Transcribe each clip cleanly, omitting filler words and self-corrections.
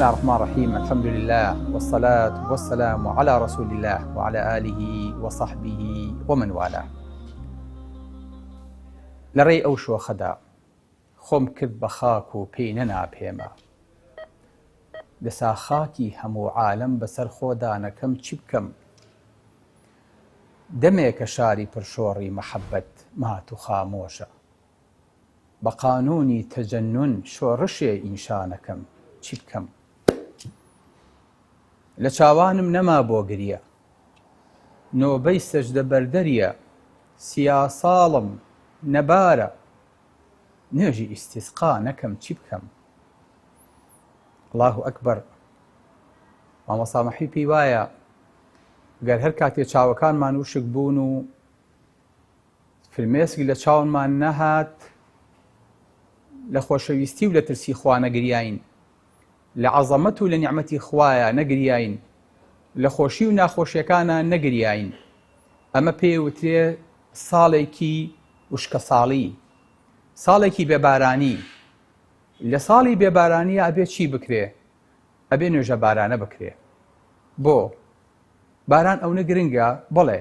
الله الرحمن الرحيم. الحمد لله والصلاة والسلام على رسول الله وعلى آله وصحبه ومن والاه. لري أو شو خدا خۆم کرد بە خاک و پێی نەناپێمە، دەسا خاکی هەموو عالەم بەسەر خۆدانەکەم چی بکەم؟ دەمێکە شاری پرشۆڕی مەحەبەت مات و خامۆشە، بە قانونی تەجەنون شۆڕشێ ئینشانەکەم چی بکەم؟ لە چاوانم نەما بۆ گریە، نۆبەی سەجدە بەردەریە، سیا ساڵم نەبارە، نوێژی ئیستیسقا نەکەم چی بکەم؟ الله ئەکبەر. مامۆستا مەحی پێی وایە گەر هەر کاتێ چاوەکانمان وشک بوون و فرمێسک لە چاومان نەهات، لە خۆشەویستی و لە ترسی خوا نەگریاین، لە عەزەمەت و لە نیعمەتی خوایە نەگریاین، لە خۆشی و ناخۆشیەکانە نەگریاین. ئەمە پێی وترێ ساڵێکی وشکە ساڵی، ساڵێکی بێبارانی. لە ساڵی بێبارانی ئەبێ چی بکرێ؟ ئەبێ نوێژە بارانە بکرێ. بۆ باران ئەو نەگرنگە؟ بڵێ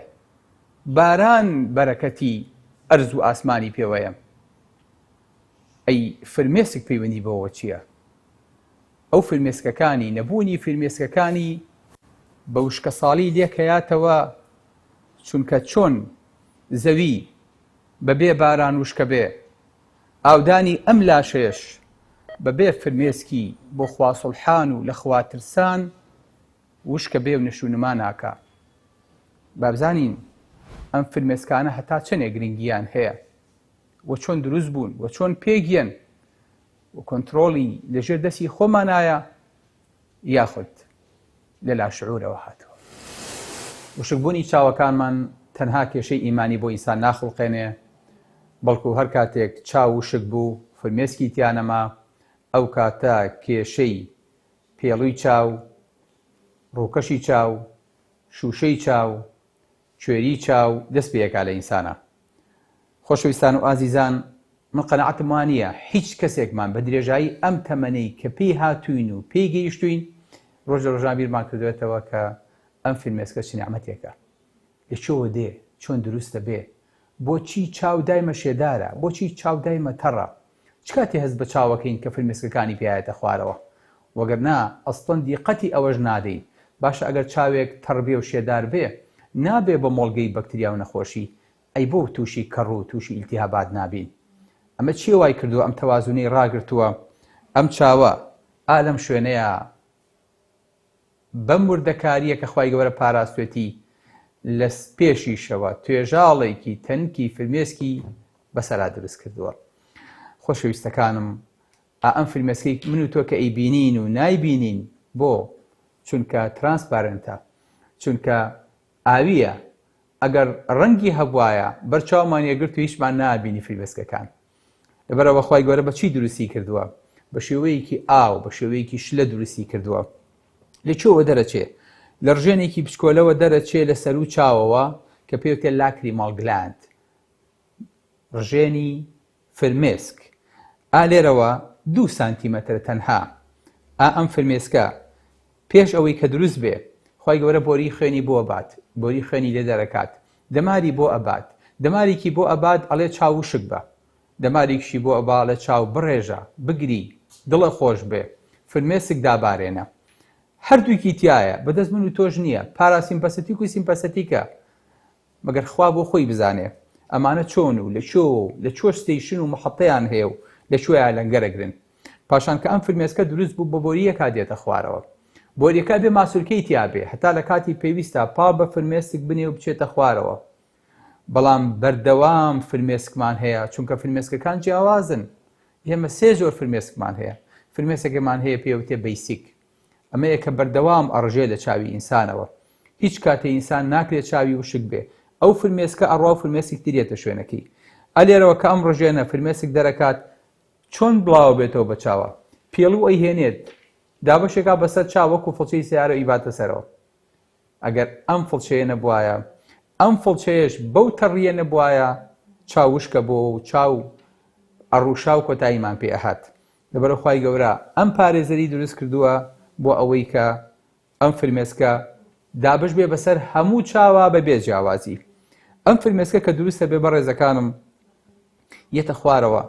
باران بەرەکەتی ئەرز و ئاسمانی پێوەیە. ئەی فرمێسک پەیوەندی بەوە چییە؟ ئەو فرمێسکەکانی نەبوونی فرمێسکەکانی بە وشکە ساڵی لێکەیاتەوە، چونکە چۆن زەوی بەبێ باران وشکە بێ، ئاودانی ئەم لاشەیەش بەبێ فرمێسکی بۆ خوا سوڵحان و لە خواترسان وشکە بێ و نشونما ناکا. بابزانین ئەم فرمێسکانە هەتا چەندێ گرنگیان هەیە و چۆن دروست بوون و چۆن پێگیان و کۆنتڕۆڵی لەژێر دەستی خۆمانایە یاخود لە لاشعورەوە هاتەوە. وشکبوونی چاوەکانمان تەنها کێشەی ئیمانی بۆ ئینسان ناخڵقێنێ، بەڵکو هەر کاتێک چاو وشک بوو فرمێسکی تیانەما، ئەو کاتە کێشەی پێڵووی چاو، ڕووکەشی چاو، شوشەی چاو، کوێری چاو دەست پێیەکا لە ئینسانە. خۆشەویستان و ئازیزان، من قەنەعەتم وانە هیچ کەسێکمان بە درێژایی ئەم تەمەنەی کە پێی هاتوین و پێی گەیشتوین ڕۆژ لە ڕۆژان بیرمان کردوێتەوە کە ئەم فیلمێسکە چ نیعمەتێکە، لەکوێوە دێ، چۆن دروستە بێ، بۆچی چاو دایمە شێدارە، بۆچی چاو دایمە تەڕە، چ کاتێ هەست بە چاوەکەین کە فیلمێسکەکانی پێایەتە خوارەوە؟ وەگەرنا ئەسڵەن دیقەتی ئەوەش نادەین. باشە ئەگەر چاوێک تەڕ بێ و شێدار بێ، نابێ بە مۆڵگەی بەکتریا و نەخۆشی، ئەی بۆ تووشی کەڕ و تووشی ئیلتیهابات نابین. ئەمە چی وای کردووە؟ ئەم تەوازونەی ڕاگرتووە. ئەم چاوە ئالەم شوێنەیە بەم وردەکاریە کە خوای گەورە پاراستوێتی لە پێشیشەوە توێژاڵێکی تەنکی فرمێسکی بەسەرا دروست کردووە. خۆشەویستەکانم، ئەم فرمێسکەی من و تۆ کە ئەیبینین و نایبینین، بۆ چونکە ترانسپارنتە، چونکە ئاویە. ئەگەر ڕەنگی هەبوایە بەرچاومان یەگرت و هیچمان نابینی فرمێسکەکان. لەبەرەوە خوای گەورە بە چی دروستی کردووە؟ بە شێوەیەکی ئاو، بە شێوەیەکی شلە دروستی کردووە. لەکوێوە دەرەچێ؟ لە ڕژێنێکی بچکۆلەوە دەرەچێ لە سەر و چاوەوە کە پێوتێ لاکریمال گلاند، ڕژێنی فرمێسک. لێرەوە 2 سانتیمەتر تەنها. ئەم فرمێسکە پێش ئەوەی کە دروست بێ، خوای گەورە بۆری خوێنی بۆ ئەبات، بۆری خوێنی لێ دەرەکات، دەماری بۆ ئەبات، دەمارێکی بۆ ئەبات ئەڵێ چاو وشک بە، دەمارێکشی بۆ ئەبا لە چاو بڕێژە، بگری، دڵە خۆش بێ، فرمێسک دابارێنە. هەردووکی تایە، بەدەست من و تۆش نییە. پاراسیمپەسەتیک و سیمپەسەتیکە، مەگەر خوا بۆ خۆی بزانێ ئەمانە چۆن و لە چۆ ستەیشن و مەحەتەیان هەیە و لەکوێیە لەنگەرەگرن. پاشان کە ئەم فرمێسکە دروست بوو بە بۆریەکە دێتە خوارەوە. بۆریەکە بێ ماسوولکەی تیا بێ، هەتا لە کاتی پێویستە پاڵ بە فرمێسک بنێ و بچێتە خوارەوە. بەڵام بەردەوام فرمێسکمان هەیە، چونکە فرمێسکەکان جیاوازن. ئێمە 3 جۆر فرمێسکمان هەیە. فرمێسکەکەمان هەیە پێوتێ بیسیک، ئەمەیە کە بەردەوام ئەڕژێ لە چاوی ئینسانەوە. هیچ کاتێ ئینسان ناکرێت چاوی وشک بێ، ئەو فرمێسکە ئەڕوا و فرمێسک ترێتە شوێنەکەی. ئەلێرەوە کە ئەم ڕژێنە فرمێسک دەرەکات، چۆن بڵاو بێتەوە بە چاوە، پێڵوو ئەیهێنێت، دابەشێکا بەسەر چاو وەکو فڵچەی سیارە ئیباتە سەرەوە. ئەگەر ئەم فڵچەیە نەبوایە، ئەم فڵچەیەش بەو تەڕیە نەبوایە، چاو وشکە بۆ و چاو ئەڕووشا و کۆتاییمان پێ ئەهات. لەبەرەوە خوای گەورە ئەم پارێزەری دروست کردووە بۆ ئەوەی کە ئەم فرمێسکە دابش بێ بەسەر هەموو چاوە بە بێ جیاوازی. ئەم فرمێسکە کە دروستە بێ بەڕێزەکانم یەتە خوارەوە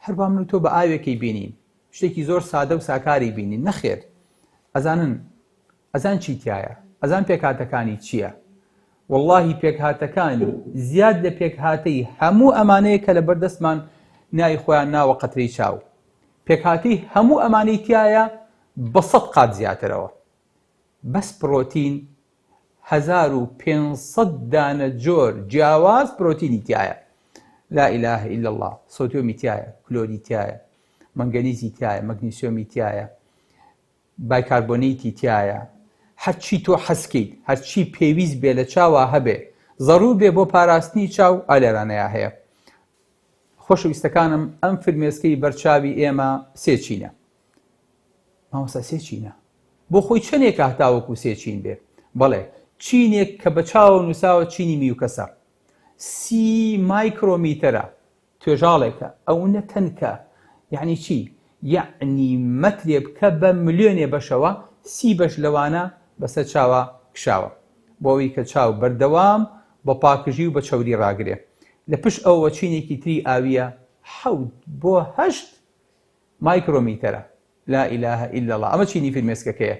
هەروە من و تۆ بە ئاوێکی بینین، شتێکی زۆر سادە و ساکاری بینین. نەخێر، ئەزان چی تایە، ئەزان پێکهاتەکانی چییە؟ واللهی پێکهاتەکانی زیاد لە پێکهاتەی هەموو ئەمانەیە کە لە بەردەستمان ناوی خۆیان ناوە قەترەی چاو. پێکهاتەی هەموو ئەمانەی تایە بە 100 قات زیاترەوە. بەس پرۆتین 1500 دانە جۆر جیاواز پرۆتینی تایە. لا إله إلا الله. سۆدیۆمی تایە، کلۆری تایە، مەنگەنیزی تایە، مەگنیسیۆمی تایە، بایکاربۆنیتی تایە. هەرچی تۆ حەسکەیت، هەرچی پێویست بێ لە چاوە هەبێ، ضەرور بێ بۆ پاراستنی چاو، ئالێرانەیە هەیە. خۆشەویستەکانم، ئەم فرمێسکەی بەرچاوی ئێمە سێ چینە. مامۆستا سێ چینە؟ بۆ خۆی چەندێک هەتاوەکو سێ چین بێ؟ بەڵێ، چینێک کە بە چاوە نووساوە چینی میوکەسە، 30 مایکرۆمیترە، توێژاڵێکە، ئەو نە تەنکە. یعنی چی؟ یعنی مەترێ بکە بە ملیۆنێ بەشەوە 30 بەش لەوانە بەسەر چاوە کشاوە، بۆ ئەوەی کە چاو بەردەوام بە پاکژی و بە چەوری ڕاگرێ. لە پشت ئەوە چینێکی تری ئاویە 7 بۆ 8 مایکرۆمیترە. لا إله إلا الله. ئەمە چینی فرمێسکەکەیە.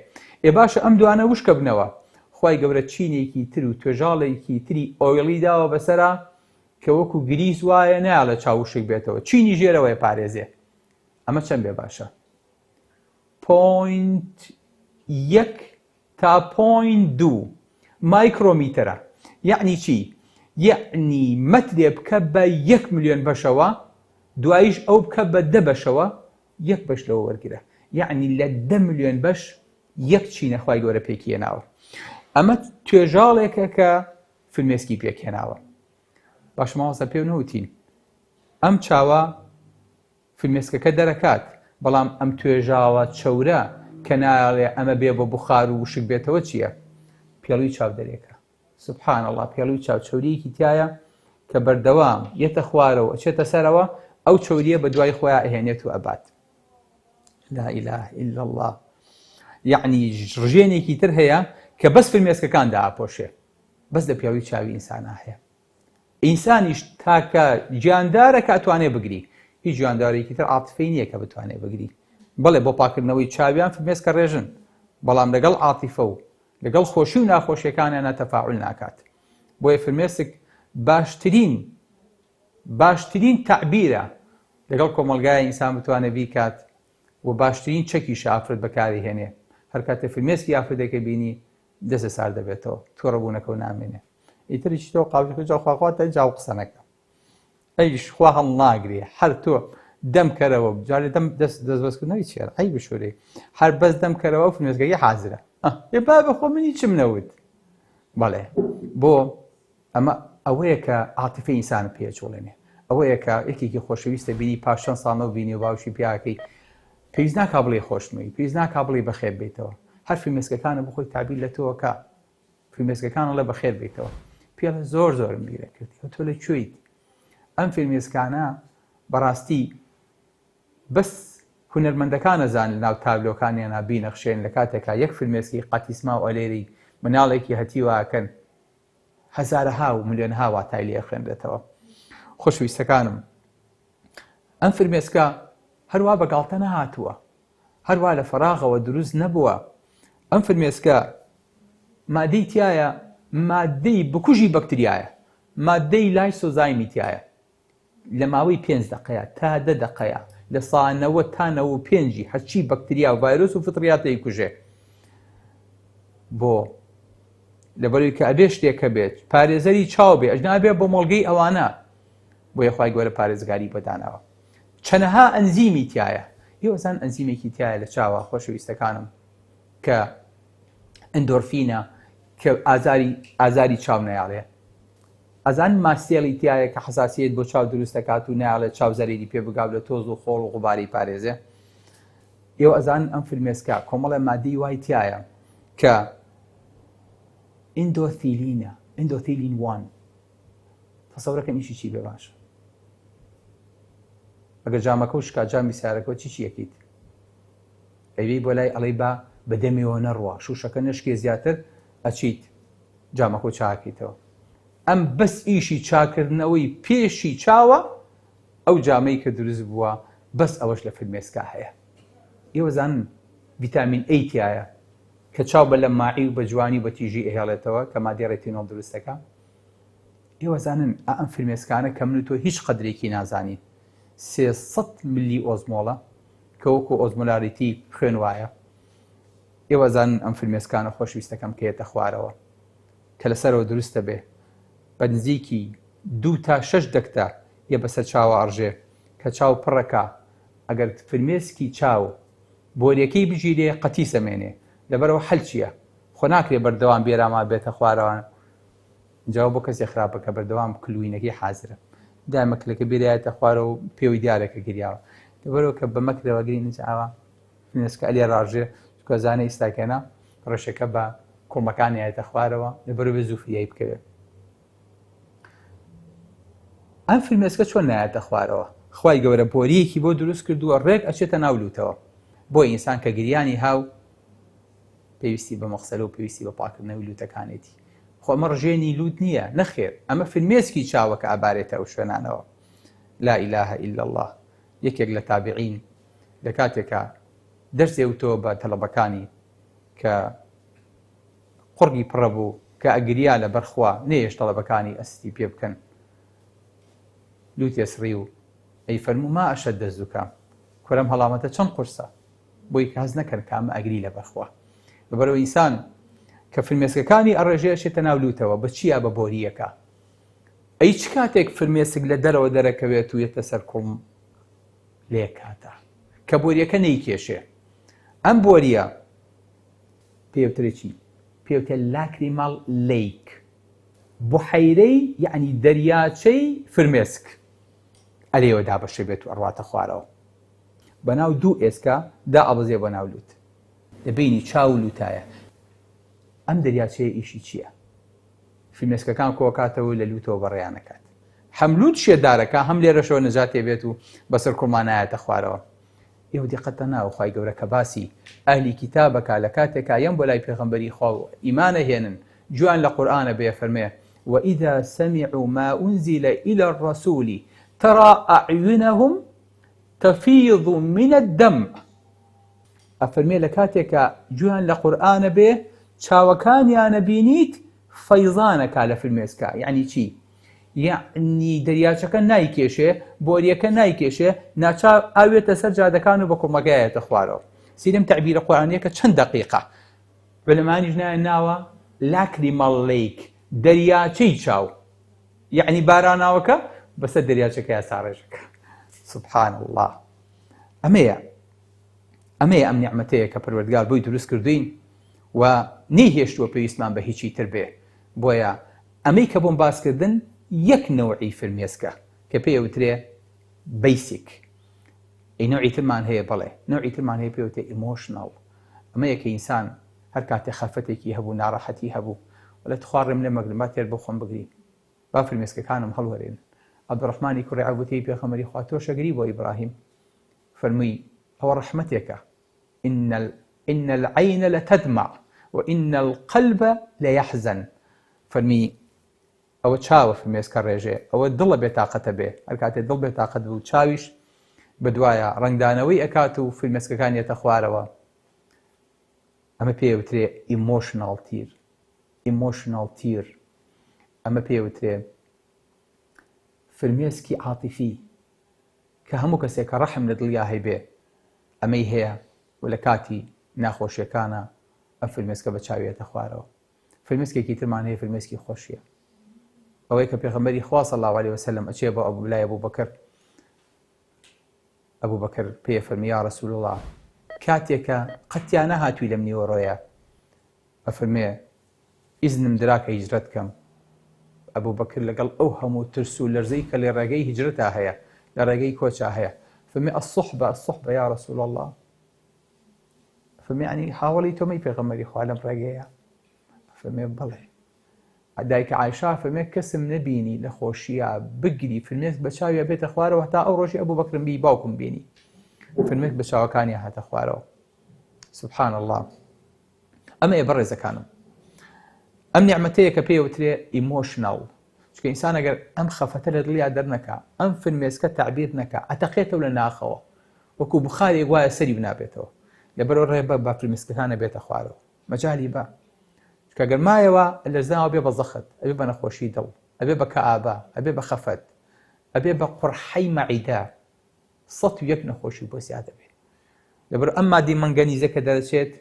باشە ئەم دوانە وشکە بنەوە. خوای گەورە چینێکی تر و توێژاڵێکی تری ئۆیڵی داوە بەسەرا کە وەکو گریز وایە نایە لە چاوشک بێتەوە، چینی ژێرەوەی پارێزێ. ئەمە چەند بێ باشە؟ 0.1 تا 0.2 مایکرۆمیترە. یعنی چی؟ یعنی مەترێ بکە بە 1 ملیۆن بەشەوە، دواییش ئەو بکە بە 10 بەشەوە، 1 بەش لەوە وەرگرە. یعنی لە 10 ملیۆن بەش 1 چینە خوای گەورە پێکهێناوە. ئەمە توێژاڵێکە کە فرمێسکی پێکهێناوە. باش مامۆستا پێ نەوتین ئەم چاوە فرمێسکەکە دەرەکات، بەڵام ئەم توێژاوە چەورە کە ناڵێ ئەمە بێ بە بوخار و وشک بێتەوە چییە؟ پێڵووی چاودەرێکە. سبحان الله. پێڵووی چاوچەوریەکی تایە کە بەردەوام یەتە خوارەوە ئەچێتە سەرەوە، ئەو چەوریە بە دوای خۆیان ئەهێنێت و ئەبات. لا إله إلا الله. یعنی ڕژێنێکی تر هەیە کە بەس فرمێسکەکان داپۆشێ، بەس لە پیاوی چاوی ئینسانە هەیە. ئینسانیش تاکە گیاندارە کە ئەتوانێ بگری، هیچ گیاندارێکی تر عاتفەی نییە کە بتوانێ بگری. بەڵێ بۆ پاکردنەوەی چاویان فرمێسکە ڕێژن، بەڵام لەگەڵ عاتیفە و لەگەڵ خۆشی و ناخۆشیەکانیانە تەفاعول ناکات. بۆیە فرمێسک باشترین تعبیرە لەگەڵ کۆمەلگای ئینسان بتوانێت بیکات و باشترین چەکی شافرت بەکاری هێنێ. هەر کاتێ فرمێسکی یافرەتێکە بینی دەستە سار دەبێتەوە، تووڕەبوونەکە و نامێنێ. ئیتریش تۆ قاوەکە جاخواخواتە جاو قسەنەکە. ئەیش خوا هەڵ ناگرێ، هەر تۆ دەم کەرەوە بجارێ دەست بەستکردنەوەی چێرە ئەی بشورێ، هەر بەس دەم کەرەوە فرمێسکەکەی حازرە. با بەخۆ منی چم نەوت. بەڵێ بۆ ئەمە ئەوەیە کە عاتیفەی ئینسان پێچۆڵێنێ، ئەوەیە کە یەکێکی خۆشەویستە بینی پاش چەند ساڵەوە بینی و باوشی پیاکەی پێویست ناکا بڵێ خۆشتمەوی، پێویست ناکا بڵێ بەخێر بێتەوە. هەر فرمێسکەکانە بخۆی تابیر لە تۆوەکە، فرمێسکەکانە لە بەخێر بێتەوە. پێڵە زۆرم بیرە کردی تۆ لەکوێیت؟ ئەم فرمێسکانە بەڕاستی بەس هونەرمەندەکانە زانن ناو تابلۆکانیان بینەخشێن لە کاتێکا یەک فرمێسکی قەتیسما و ئەلێری مناڵێکی هەتیواکەن هەزارەها و ملیۆنها واتای لێ خوێندرێتەوە. خۆشەویستەکانم، ئەم فرمێسکە هەروە بەگاڵتە نەهاتووە، هەروە لە فەراغەوە دروست نەبووە. ئەم فرمێسکە مادەی تایە، مادەی بکوژی بەکتریایە، مادەی لایسۆزایمی تایە. لە ماوەی 5 دقەیە تا 10 دقەیە لە ساعە 90 تا 95 هەرچی بەکتریا و ڤایرۆس و فتریاتەی کوژێ. بۆ لەبەرەوەی کە ئەبێ شتێکە بێت پارێزەری چاو بێ، ئەژنابێ بۆ مۆڵگەی ئەوانە، بۆ یەخوای گەورە پارێزگاری بەداناوە. چەنەها ئەنزیمی تایە. هێوەزان ئەنزیمێکی تایە لە چاوە خۆشەویستەکانم کە ئەندۆرفینە کە ئازاری چاو نەیاڵێ. ئەزان ماستێڵی تایە کە حەساسیەت بۆ چاو دروست دەکات و نایڵێت چاو زەرێری پێ بگاو لە تۆز و خۆڵ و غوباری پارێزێ. ئێوە ئەزان ئەم فرمێسکە کۆمەڵە مادەی وای تایە کە ئیندۆثیلینە، ئیندۆثیلین 1. تەسەورەکەم ئیشی چی بێ باشە؟ ئەگەر جامەکە و شکا جامی سیارەکەەوە چی یەکیت؟ ئەوی بۆ لای ئەڵێ با بەدەمەوە نەڕوە شوشەکە نشکێ زیاتر ئەچیت جامەکۆ چاکیتەوە. ئەم بەس ئیشی چاکردنەوەی پێشی چاوە ئەو جامەی کە دروست بووە بەس ئەوەش لە فرمێسکا هەیە. ئێوە زانن ڤیتامین ئەی تایە کە چاو بە لە ماعی و بە جوانی بە تیژی ئەهێڵێتەوە کە مادەی ڕێتینۆڵ دروستەکە. ئێوە زانن ئەم فرمێسکانە کە من و تۆ هیچ قەدرێکی نازانین 300 ملی ئۆزمۆڵە کە وەکو ئۆزمۆلاریتی خوێن وایە. ئێوە زانن ئەم فرمێسکانە خۆشویستەکەم کێتە خوارەوە کە لەسەرەوە دروستە بێ بە نزیکی 2 تا 6 دەکتە یە بەسەر چاوە ئەڕژێ کە چاو پڕەکە ئەگەر فرمێسکی چاو بۆریەکەی بژیرێ قەتی سەمێنێ لەبەرەوە حەل چییە؟ خۆ ناکرێ بەردەوام بێراما بێتە خوارەوە جاواب بۆ کەسێک خراپە کە بەردەوام کلوینەکەی حازرە دامەکلەکە بێرایەتە خوارەوە و پێوی دیارەکە گریاوە لەبەرەوە کە بەمەکرەوە گرین چاوە فرمێسکە ئەلێ ڕاژێ چکە زانە ئیستاکێنە ڕەشەکە بە کوڵمەکانی هایەتە خوارەوە لەبەرەوە بێ زووفریایی بکەوێت. ئەم فرمێسکە چۆن نایەتە خوارەوە؟ خوای گەورە بۆریەکی بۆ دروست کردووە ڕێک ئەچێتە ناو لووتەوە بۆ ئینسان کە گریانی هاو پێویستی بە مەغسەلە و پێویستی بە پاکردنەوەی لووتەکانێتی. خۆ ئەمە ڕژێنی لووت نییە نەخێر ئەمە فرمێسکی چاوەکە ئابارێتە ئەو شوێنانەوە. لا إله إلا الله. یەکێک لە تابعین لە کاتێکە دەرسێ وتەوە بە تەڵەبەکانی کە قوڕگی پڕە بوو کە ئەگریا لە بەرخوا نێش تەڵەبەکانی ئەستی پێ بکەن لووتێ سڕی و ئەی فەرموو ما ئەشەدە الزوکام کۆرەم هەڵامەتە چەند قورسە بۆی کە هەز نەکەن کامە ئەگری لە بەرخوا. لەبەرەوە ئینسان کە فرمێسکەکانی ئەڕێژێ ئەچێتە ناو لووتەوە بە چیا بە بۆریەکە. ئەی چ کاتێک فرمێسک لە دەرەوە دەرەکەوێت و یێتە سەر کوڵم لێ کاتە کە بۆریەکە نەیکێشێ ئەم بۆریە پێوترێکی پێوتە لاکریماڵ لیک بحیرەی یعنی دەریاچەی فرمێسک ئەلێوە دابەشێ بێت و ئەڕواتە خوارەوە بەناو دوو ئێسکا دا ئەبەزێ بە ناو لووت لەبینی چاو لووتایە. ئەم دەریاچەیە ئیشی چییە؟ فرمێسکەکان کۆکاتەوە لە لووتەوە بەڕێیانەکات هەم لووت شێدارەکە هەم لێرەشەوە نەجاتێ بێت و بەسەر کوڵمانایەتە خوارەوە. ئێوە دیقەتە ناو خوای گەورە کە باسی ئەهلی کیتابەکە لە کاتێکا یەم بۆ لای پێغەمبەری خوا و ئیمانە هێنن جوان لە قورئانە بێ فەرمێ وإذا سمعوا ما أنزل إلى الرسول ترى أعينهم تفيض من الدمع. ئەفەرمێ لە کاتێکە جوان لە قورئانە بێ چاوەکانیانە بینیت فەیضانەکا لە فرمێسکە. یعنی چی؟ یعنی دەریاچەکە نایکێشێ بۆریەکە نایکێشێ ناچاو ئاوێتە سەر جادەکان و بە کوڵمەکەیەتە خوارەوە. سیرم تەعبیرە قورئانیەکە چەند دەقیقە بەلەمانیش ناوە لاکریماڵ لیک دەریاچەی چاو یعنی باراناوەکە بەسەر دەریاچەکە ساڕێژەکە. سبحان الله. ئەمەیە ئەم نیعمەتەیە کە پەروەردگار بۆی دروست کردوین و نەیهێشتووە پێویستمان بە هیچی تر بێ. بۆیە ئەمەی کە بۆم باسکردن یەک نەوعی فرمێسکە کە پێوترێ بیسیک. ئەی نوعی ترمان هەیە بەڵێ نوعی ترمان هەیە پێوتێ ئیمۆشناڵ. ئەمەیە کە ئینسان هەر کاتێ خەفەتێکی هەبوو ناڕەحەتی هەبوو وڵێ تخوارڕێم لێ مەگرم تێر بۆ خۆم بگری با فرمێسکەکانم هەڵوەرێن. عەبدوڕەحمانی کوڕی عەوفی پێغەمبەری خوا تۆ شەگری بۆ ئیبراهیم فەرمووی ئەوە ڕەحمەتێکە إن العين لتدمع وإن القلب ليحزن. فەرمی ئەوە چاوە فرمێسکە ڕێژێ ئەوە دڵە بێتاقەتە بێ هەر کاتێ دڵ بێتاقەت بوو چاویش بەدوایە ڕنگدانەوەی ئەکات و فرمێسکەکان یێتە خوارەوە. ئەمە پێوترێ ئیمۆشناڵ تیر. ئەمە پێوترێ فرمێسکی عاتیفی کە هەموو کەسێک کە ڕەحم لە دڵیا هەیبێ ئەمەی هەیە و لە کاتی ناخۆشیەکانە ئەم فرمێسکە بە چاوێتە خوارەوە. فرمێسکێکی ترمان هەیە فرمێسکی خۆشیە ئەوەی کە پێغەمبەری خوا صلی الله علیه وسلم ئەچێ بۆ لای ئەبوو بەکر پێ فەرمی یا ڕەسوول الله کاتێکە قەتیان نەهاتووی لەم نیوەڕۆیە ئەفەرمێ ئیزنم درا کە هیجرەت کەم. ئەبوو بەکر لەگەڵ ئەو هەموو ترس و لەرزەی کە لێ ڕێگەی هیجرەتا هەیە لە ڕێگەی کۆچا هەیە فەرمێ الصحبە یا ڕەسوول الله. فەرمێ عنی هاوڵی تۆمەی پێغەمبەری خوا لەم ڕێگەیە؟ فەرمێ بەڵێ. دایکە عایشا فەرمێ کەسم نەبینی لە خۆشیە بگری فرمێسک بە چاویە بێتە خوارەوە هەتا ئەو ڕۆژی ئەبوو بەکرم بی باوکم بینی فرمێسک بە چاوەکانی هاتە خوارەوە. سبحان الله. ئەمە ێ بەڕێزەکانم ئەم نیعمەتەیە کە پێوترێ ئیمۆشناڵ چکە ئینسان ئەگەر ئەم خەفەتە لە دڵیا دەرنەکە ئەم فلمێسکە تعبیر نەکە ئەتەقێتەوە لە ناخەوە وەکو بخارێک وایە سەری بنابێتەوە لەبەرەوە ڕێبە بە فلمێسکەکانە بێتە خوارەوە مەجالی بە چکە گەرمایەوە لە زانەوە بێ بە زەخت ئەبێ بە نەخۆشی دڵ ئەبێ بە کەئابە ئەبێ بە خەفەت ئەبێ بە قورحەی مەعیدە ١٠١ نەخۆشی بۆ زیادە بێت لەبەر ئەم مادی مەنگەنیزە کە دەرەچێت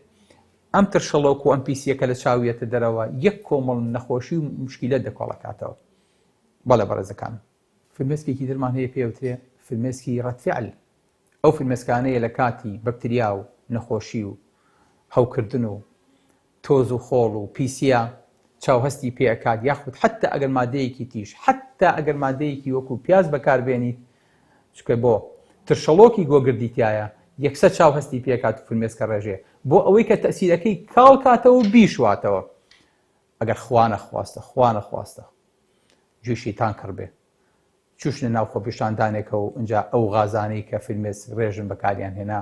ئەم ترشەڵۆک و ئەم پیسیەکە لە چاویەتە دەرەوە یەک کۆمەڵ نەخۆشی و مشکیلەت دەکۆڵەکاتەوە بەڵێ بەڕێزەکان فلمێسکێکی درمان هەیە پێوترێ فلمێسکی ڕەتفعل ئەو فلمێسکانەیە لە کاتی بەکتریا و نەخۆشی و هەوکردن و تۆز و خۆڵ و پیسە چاوهەستی پێکات یاخود حتا ئەگەر مادەیەکی تیش حتا ئەگەر مادەیەکی وەکو پیاز بەکاربێنیت چکە بۆ ترشەڵۆکی گۆگردیتایە یەکسە چاوهەستی پێکات و فلمێسکە ڕێژێ بۆ ئەوەی کە تەسیرەکەی کاڵکاتەوە و بیشواتەوە ئەگەر خوا نەخواستە گوێی شەیتان کڕبێ چوشنە ناو خۆپیشاندانێکە و ئەنجا ئەو غازانەی کە فلمێس ڕێژن بەکاریان هێنا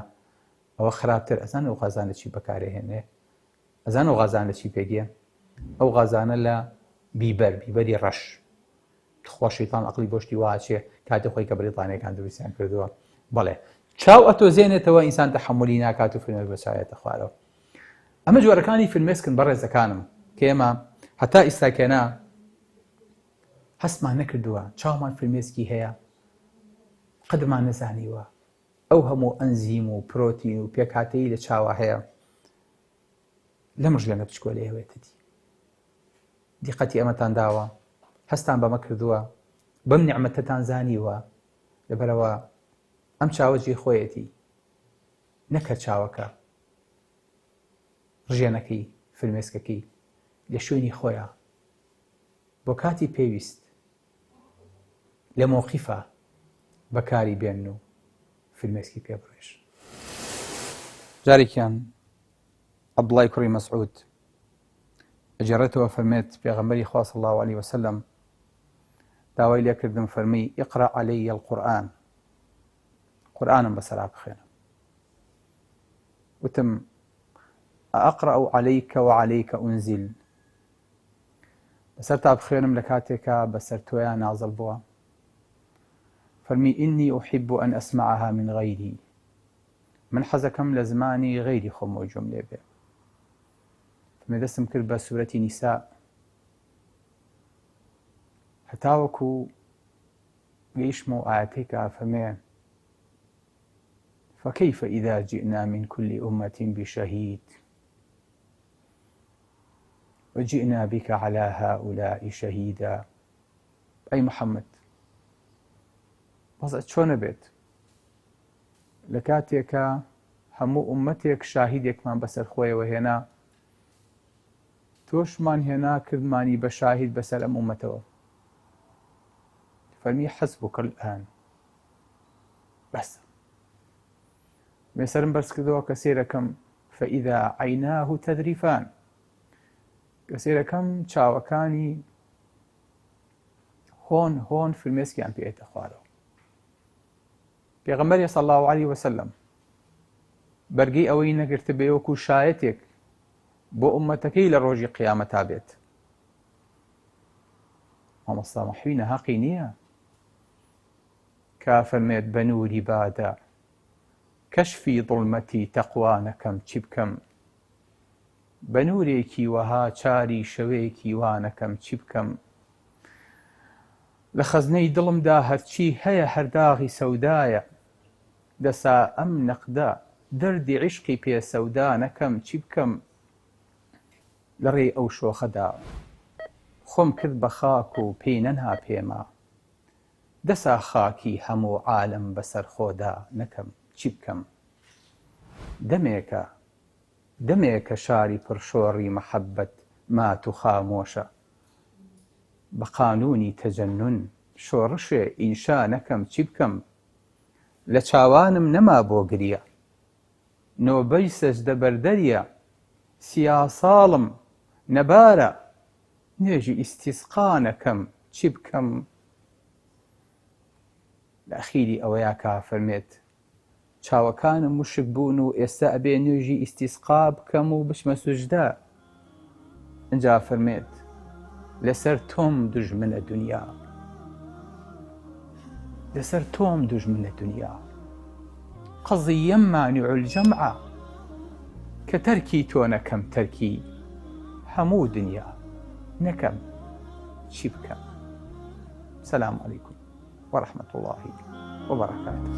ئەوە خراپتر ئەزان ئەو غازانە چی بەکارهێنێ ئەزان ئەو غازانە چی پێگیە ئەو غازانە لە بیبەری ڕەش خوا شەیتان عەقڵی بۆشتی واچێ کاتێ خۆی کە بریتانیەکان دروستیان کردووە بەڵێ چاو ئەتۆزێنێتەوە ئینسان تەحەمولی ناکات و فلمێک بەچایەتە خوارەوە ئەمە جۆرەکانی فلمێسکن بەڕێزەکانم کە ئێمە هەتا ئیستاکێنا هەستمان نەکردووە چاومان فلمێسکی هەیە قدرمان نەزانیوە ئەو هەموو ئەنزیم و پرۆتین و پێکهاتەیی لە چاوە هەیە لە مژگەنە بچکۆ لە ئێوێتەتی دیقەتی ئەمەتان داوە هەستان بەمە کردووە بەم نیعمەتەتان زانیوە لەبەرەوە ئەم چاوەجێ خۆیەتی نەکە چاوەکە ڕژێنەکەی فلمێسکەکەی لە شوێنی خۆیە بۆ کاتی پێویست لە مۆقیفە بەکاری بێن و فلمێسکی پێبڕێژ جارێکیان عەبدوڵای کوڕی مەسعود ئەجێڕێتەوە فەرمێت پێغەمبەری خوا صلی الله عەلەیه وسەلەم داوای لێکردم فەرمی ئیقرأ عەلەیە القورئان قورئانم بەسەرا بخوێنە وتم ئەقرأ عەلەیکە وعەلەیکە ئونزیل بەسەر تا بخوێنم لە کاتێکە بەسەر تۆیان نازڵ بووە فەرمی ئینی ئوحیب ئەن ئەسمعها من غەیری من حەزەکەم لە زمانی غەیری خۆمەوە گوێم لێ بێ فەرمی دەستم کرد بە سوورەتی نیسا هەتاوەکو گەیشتمە و ئایەتێکە فەرمێ فكيف إذا جئنا من كل أمة بشهيد وجئنا بك على هؤلاء شهيدا أي محمد بەڵێ چۆنە بێت لە کاتێکە هەموو ئومەتێک شاهیدێکمان بەسەر خۆیەوە هێنا تۆشمان هێنا کردمانی بە شاهید بەسەر ئەم ئومەتەوە فەرمی حەسبوکە الآن بەسە مێسەرم بەرز کردەوە کە سێرەکەم فەئیذا عەیناه تەذریفان کە سێرەکەم چاوەکانی هۆن فلمێسکیان پێێتە خوارەوە پێغەمبەری صلی الله عەلەیه وسەلەم بەرگەی ئەوەی نەگرتە بێ وەکو شایەتێک بۆ ئومەتەکەی لە ڕۆژی قیامەتا بێت مامۆستا مەحوی نەهاقی نییە کا فەرمێت بە نووری بادە کەشفی ظڵمەتی تەقوانەکەم چی بکەم بە نوورێکی وەها چاری شەوەیەکی وانەکەم چی بکەم لە خەزنەی دڵمدا هەرچی هەیە هەرداغی سەودایە دەسا ئەم نەقدە دەردی عیشقی پێ سەودا نەکەم چی بکەم لە ڕێی ئەو شۆخەدا خۆم کرد بە خاک و پێی نەنها پێما دەسا خاکی هەموو عالم بەسەر خۆدا نەکەم چی بکەم دەمێکە شاری پرشۆڕی مەحەبەت مات و خامۆشە بە قانونی تەجەنون شۆڕشێ ئینشا نەکەم چی بکەم لە چاوانم نەما بۆ گریە نۆبەی سەجدە بەردەریە سیا ساڵم نەبارە نوێژی ئیستیسقا نەکەم چی بکەم لە ئەخیری ئەوەیە کا فەرمێت چاوەکانم مشک بوون و ئێستا ئەبێ نوێژی ئیستیسقا بکەم و بچمە سوجدا اینجا فەرمێت لەسەر تۆم دوژمنە دنیا، لەسەر تۆم دوژمنە دنیا، قەزی مانع الجەمعە کە تەرکی تۆ نەکەم تەرکی هەموو دنیا نەکەم چی بکەم. سەلام عەلەیکم وەرەحمەتوڵڵاهی وبەرەکاتوه.